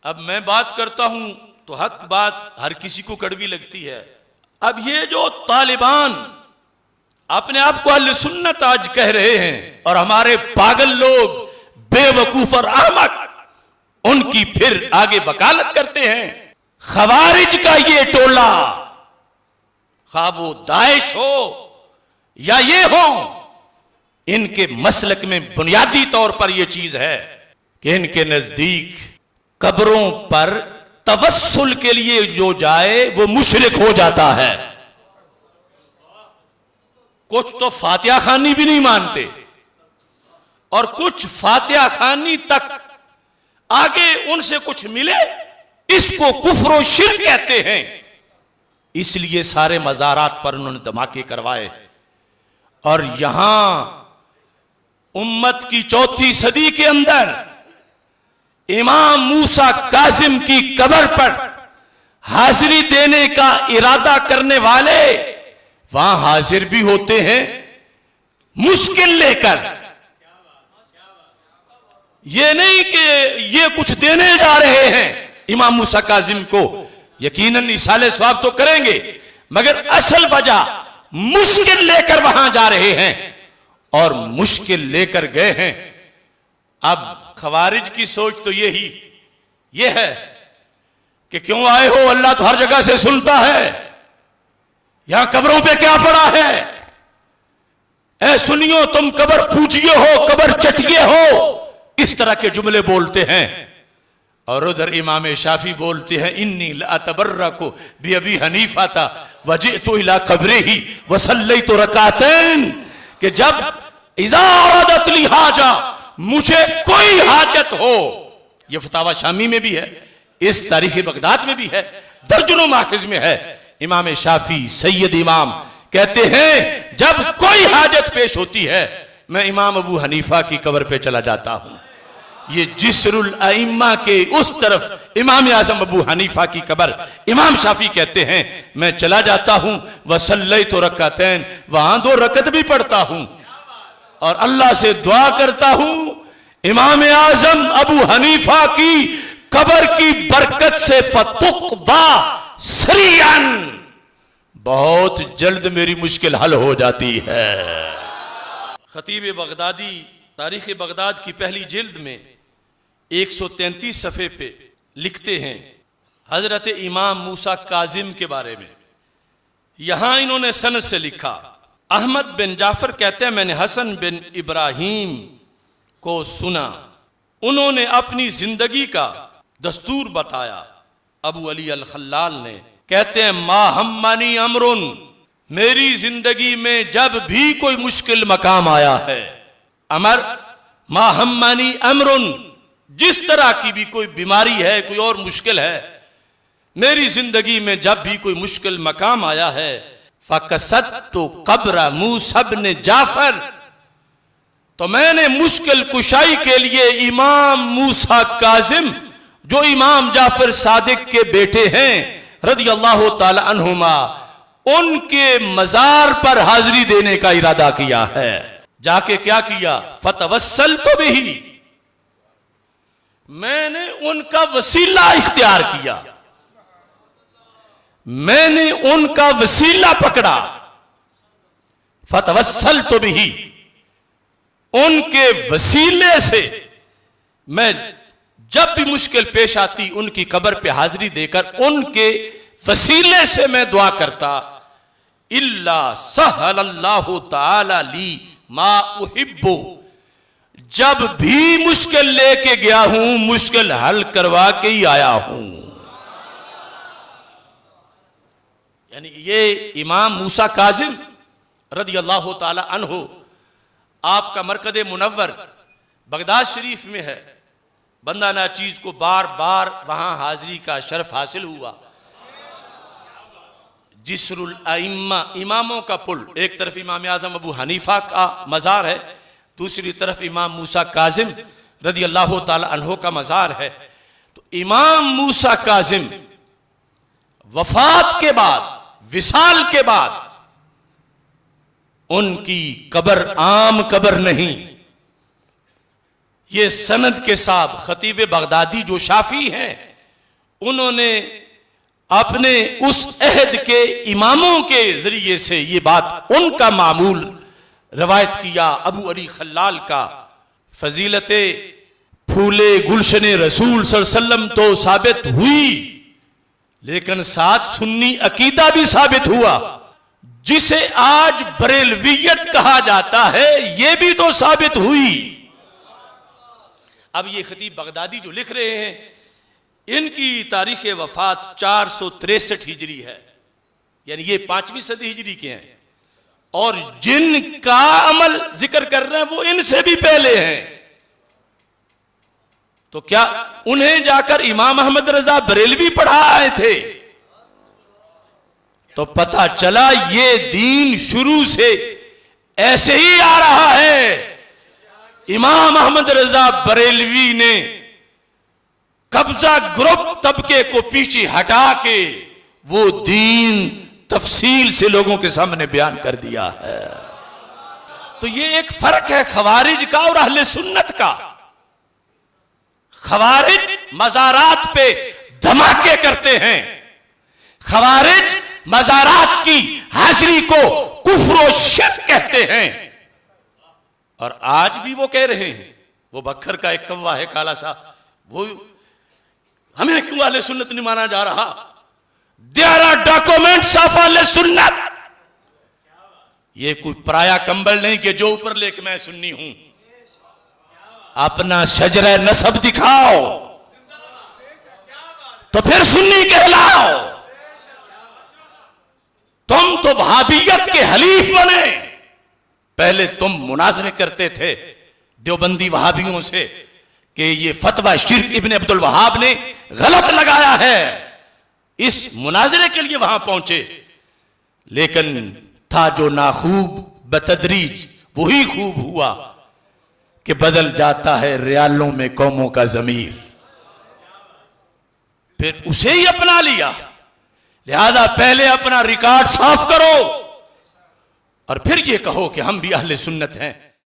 अब मैं बात करता हूं तो हक बात हर किसी को कड़वी लगती है। अब ये जो तालिबान अपने आप को अहले सुन्नत आज कह रहे हैं और हमारे पागल लोग बेवकूफ और अहमक उनकी फिर आगे वकालत करते हैं। खवारिज का ये टोला, खा वो दाइश हो या ये हो, इनके मसलक में बुनियादी तौर पर यह चीज है कि इनके नजदीक कब्रों पर तवस्सुल के लिए जो जाए वो मुशरिक हो जाता है। कुछ तो फातिहा खानी भी नहीं मानते और कुछ फातिहा खानी तक आगे उनसे कुछ मिले इसको कुफ्र और शिर्क कहते हैं। इसलिए सारे मज़ारात पर उन्होंने धमाके करवाए और यहां उम्मत की चौथी सदी के अंदर इमाम मूसा काजिम की कब्र पर हाजिरी देने का इरादा करने वाले वहां हाजिर भी होते हैं मुश्किल लेकर। ये नहीं कि ये कुछ देने जा रहे हैं इमाम मूसा काजिम को, यकीनन इसाले सवाब तो करेंगे, मगर असल वजह मुश्किल लेकर वहां जा रहे हैं और मुश्किल लेकर गए हैं। अब खवारिज की सोच तो ये है कि क्यों आए हो, अल्लाह तो हर जगह से सुनता है, यहां कब्रों पे क्या पड़ा है, ऐ सुनियो तुम कब्र पूजिए हो, कब्र चटिए हो, इस तरह के जुमले बोलते हैं। और उधर इमाम शाफी बोलते हैं इन्नी लअतबर्रकु बि अबी हनीफा था वजिअतु इला कब्रिही वसल्लैतु रकातैन, कि जब इज़ा अरादत ली हाजा, मुझे कोई हाजत हो, यह फतावा शामी में भी है, इस तारीख बगदाद में भी है, दर्जनों माखिज में है। इमाम शाफी सैयद इमाम कहते हैं जब कोई हाजत पेश होती है मैं इमाम अबू हनीफा की कब्र पे चला जाता हूं। ये जिस्रुल अइम्मा के उस तरफ इमाम आजम अबू हनीफा की कब्र, इमाम शाफी कहते हैं मैं चला जाता हूं, वसल्लैतु रकातैन, वहां 2 रकत भी पढ़ता हूं और अल्लाह से दुआ करता हूं इमाम आजम अबू हनीफा की कब्र की बरकत से फतुक़दा सरियन, बहुत जल्द मेरी मुश्किल हल हो जाती है। खतीब बगदादी तारीख बगदाद की पहली जिल्द में 133 सफ़े पे लिखते हैं हजरत इमाम मूसा काजिम के बारे में। यहां इन्होंने सनद से लिखा, अहमद बिन जाफर कहते हैं मैंने हसन बिन इब्राहिम को सुना, उन्होंने अपनी जिंदगी का दस्तूर बताया। अबू अली अल खल्लाल ने कहते हैं मा हम्मानी अमरुन, मेरी जिंदगी में जब भी कोई मुश्किल मकाम आया है, अमर मा हम्मानी अमरुन, जिस तरह की भी कोई बीमारी है, कोई और मुश्किल है, मेरी जिंदगी में जब भी कोई मुश्किल मकाम आया है, फकसदतु कब्र मूसा बिन जाफर, तो मैंने मुश्किल कुशाई के लिए इमाम मूसा काजिम जो इमाम जाफर सादिक के बेटे हैं रज़ी अल्लाह ताला अन्हुमा, उनके मजार पर हाजिरी देने का इरादा किया है। जाके क्या किया, फतवस्सलतु बिही, मैंने उनका वसीला इख्तियार किया, मैंने उनका वसीला पकड़ा। फतवस्सलतु बिही, उनके वसीले से मैं जब भी मुश्किल पेश आती उनकी कब्र पे हाजिरी देकर उनके वसीले से मैं दुआ करता। इल्ला सहलल्लाहु ताला ली मा उहिब्बु, जब भी मुश्किल लेके गया हूं मुश्किल हल करवा के ही आया हूं। यानी ये इमाम मूसा काजिम रज़ी अल्लाह ताला अन्हु, आपका मरकज़ मुनव्वर बगदाद शरीफ में है। बंदा नाचीज को बार बार वहां हाजिरी का शर्फ हासिल हुआ। जिस्रुल अइम्मा, इमामों का पुल, एक तरफ इमाम आजम अबू हनीफा का मज़ार है, दूसरी तरफ इमाम मूसा काजिम रज़ी अल्लाह ताला अन्हु का मज़ार है। तो इमाम मूसा काजिम वफात के बाद, विसाल के बाद, उनकी कब्र आम कब्र नहीं, ये सनद के साथ खतीब बगदादी जो शाफी हैं उन्होंने अपने उस अहद के इमामों के जरिए से ये बात उनका मामूल रवायत किया। अबू अली खल्लाल का फजीलत फूले गुलशन रसूल सल्लल्लाहु अलैहि वसल्लम तो साबित हुई, लेकिन साथ सुन्नी अकीदा भी साबित हुआ। जिसे आज बरेलवियत कहा जाता है यह भी तो साबित हुई। अब ये खतीब बगदादी जो लिख रहे हैं, इनकी तारीख वफात 463 हिजरी है, यानी ये 5वीं सदी हिजरी के हैं, और जिनका अमल जिक्र कर रहे हैं वो इनसे भी पहले हैं। तो क्या उन्हें जाकर इमाम अहमद रजा बरेलवी पढ़ा आए थे? तो पता चला ये दीन शुरू से ऐसे ही आ रहा है। इमाम अहमद रजा बरेलवी ने कब्जा ग्रुप तबके को पीछे हटा के वो दीन तफसील से लोगों के सामने बयान कर दिया है। तो ये एक फर्क है खवारिज का और अहले सुन्नत का। खवारिज मज़ारात पे धमाके करते हैं, खवारिज मज़ारात की हाजिरी को कुफ्र और शिर्क कहते हैं, और आज भी वो कह रहे हैं। वो बखर का एक कौवा है काला सा, वो हमें क्यों अहले सुन्नत नहीं माना जा रहा? देयर आर डॉक्यूमेंट्स ऑफ अहले सुन्नत। ये कोई पराया कंबल नहीं कि जो ऊपर लेके मैं सुन्नी हूं। अपना शजरा नसब दिखाओ तो फिर सुन्नी कहलाओ। तुम तो वहाबियत के हलीफ बने। पहले तुम मुनाजरे करते थे देवबंदी वहाबियों से कि ये फतवा शिर्क इब्ने अब्दुल वहाब ने गलत लगाया है, इस मुनाजरे के लिए वहां पहुंचे। लेकिन था जो नाखूब बतदरीज वही खूब हुआ कि बदल जाता है रियालों में कौमों का ज़मीर। फिर उसे ही अपना लिया। लिहाजा पहले अपना रिकॉर्ड साफ करो और फिर ये कहो कि हम भी अहले सुन्नत हैं।